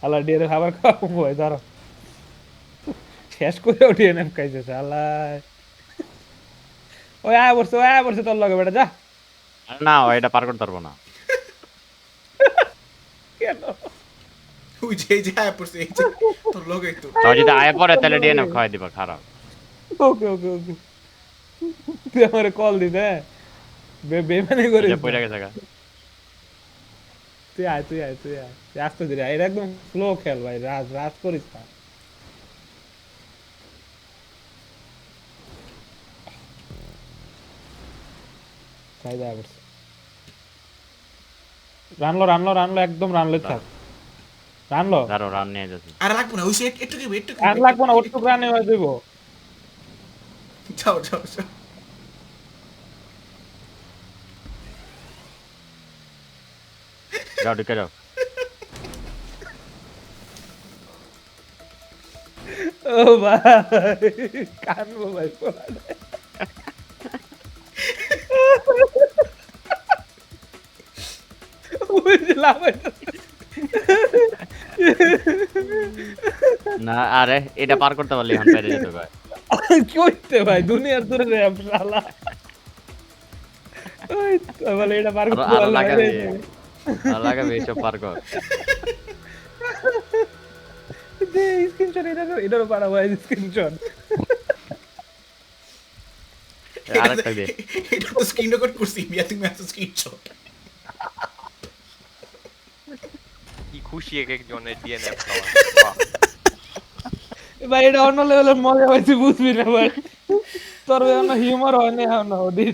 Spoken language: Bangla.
আল্লাহ ডিএনএ খাবার খাওয়া ভয় ধরো শেষ করে ডিএনএম খাইছে শালা ওই আয় পড়ছে তোর লগে বেটা যা আরে না ও এটা পার করতে পারবো না। কেন ওই যে এই যে আয়া পড়ছে এই যে তোর লগেই তো। তাও যদি আয়া পড়ে তাহলে ডিএনএফ খাওয়াই দিবা খারাপ। ওকে ওকে ওকে তুই আমারে কল দিতে হ্যাঁ? বেমানি এই করিস যে না। পয়রা গেছে গা। তুই আয় তুই আয় তুই আয় তুই আস্তে ধীরে আয়। এটা একদম স্লো খেল ভাই রাজ রাজ করিস না তাই দেখা করছে রানলো একদম রানলে থাক রানলো দাঁড়াও রান নিয়ে যাচ্ছি। আর রাখবো না ওই সে একটু কি একটু রান লাগবো না ওটুক রানে হয়ে যাবো যাও যাও যাও যাও ঢুকে যাও। ও ভাই কানবো ভাই বুঝলাম না আরে এটা পার করতে পারলি এখন পেরে যেত ভাই। কি হইতে ভাই দুনিয়ার দূরে রে শালা ওই তো বলে এটা পার আরো করতে আরো পারলে লাগাবি হয়ে যাবে। আরো লাগাবি এসব পার কর। দে স্ক্রিনশট এটারও পারা ভাই স্ক্রিনশট আরেকটা দে। এটা তো স্ক্রিন রেকর্ড করছি মিয়া তুমি এত স্ক্রিনশট কি খুশি এক একজনের ডিএনএফ খাওয়া। বাহ। ভাই এটা অন্য লেভেলের মজা পাইছি বুঝবি না ভাই তোর অন্য হিউমার হয় না ওদের